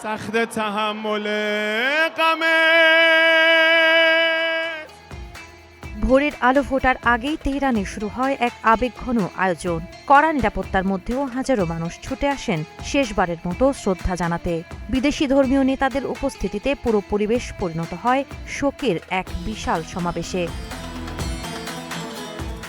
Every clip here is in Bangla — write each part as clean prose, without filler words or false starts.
سخت تحمل غمه ভোরের আলো ফোটার আগেই তেহরানে শুরু হয় এক আবেগঘন আয়োজন। কড়া নিরাপত্তার মধ্যেও হাজারো মানুষ ছুটে আসেন শেষবারের মতো শ্রদ্ধা জানাতে। বিদেশি ধর্মীয় নেতাদের উপস্থিতিতে পুরো পরিবেশ পরিণত হয় শোকের এক বিশাল সমাবেশে।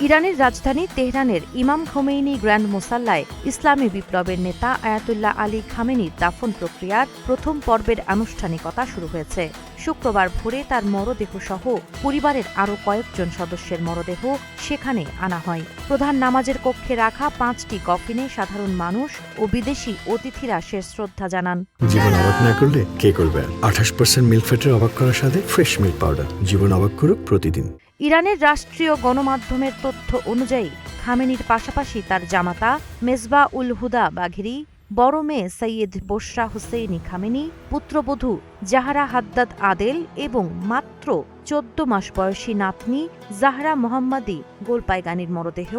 ইরানের রাজধানী তেহরানের ইমাম খোমেইনি গ্র্যান্ড মোসাল্লায় ইসলামী বিপ্লবের নেতা আয়াতুল্লাহ আলী খামেনির দাফন প্রক্রিয়ার প্রথম পর্বের আনুষ্ঠানিকতা শুরু হয়েছে। শুক্রবার ভোরে তার মরদেহসহ পরিবারের আরও কয়েকজন সদস্যের মরদেহ সেখানে আনা হয়। প্রধান নামাজের কক্ষে রাখা 5টি কফিনে সাধারণ মানুষ ও বিদেশি অতিথিরা শেষ শ্রদ্ধা জানান। জীবন অবাক না করলে কে করবে? 28% মিল্ক ফ্যাটের অবাক করার সাথে ফ্রেশ মিল্ক পাউডার। জীবন অবাক করুক প্রতিদিন। ইরানের রাষ্ট্রীয় গণমাধ্যমের তথ্য অনুযায়ী খামেনির পাশাপাশি তার জামাতা মেজবা উল হুদা বাঘেরি, বড় মেয়ে সৈয়দ বশরা হুসেইনি খামেনি, পুত্রবধূ জাহরা হাদ্দাদ আদেল এবং মাত্র 14 মাস বয়সী নাতনি জাহরা মোহাম্মদী গোলপাইগানির মরদেহ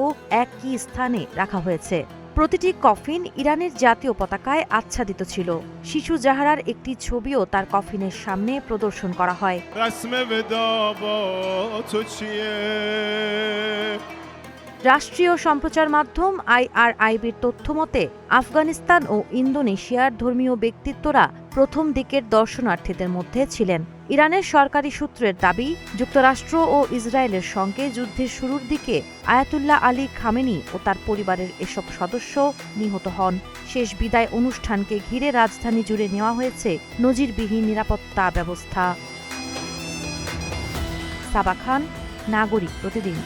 একই স্থানে রাখা হয়েছে। প্রতিটি কফিন ইরানের জাতীয় পতাকায় আচ্ছাদিত ছিল। শিশু জাহরার একটি ছবিও তার কফিনের সামনে প্রদর্শন করা হয়। رسم ودا با تو چیه রাষ্ট্রীয় সম্প্রচার মাধ্যম IRIBর তথ্যমতে আফগানিস্তান ও ইন্দোনেশিয়ার ধর্মীয় ব্যক্তিত্বরা প্রথম দিকের দর্শনার্থীদের মধ্যে ছিলেন। ইরানের সরকারি সূত্রের দাবি, যুক্তরাষ্ট্র ও ইসরায়েলের সঙ্গে যুদ্ধের শুরুর দিকে আয়াতুল্লাহ আলী খামেনি ও তার পরিবারের এসব সদস্য নিহত হন। শেষ বিদায় অনুষ্ঠানকে ঘিরে রাজধানী জুড়ে নেওয়া হয়েছে নজিরবিহীন নিরাপত্তা ব্যবস্থা। সাবা খান, নাগরিক প্রতিদিন।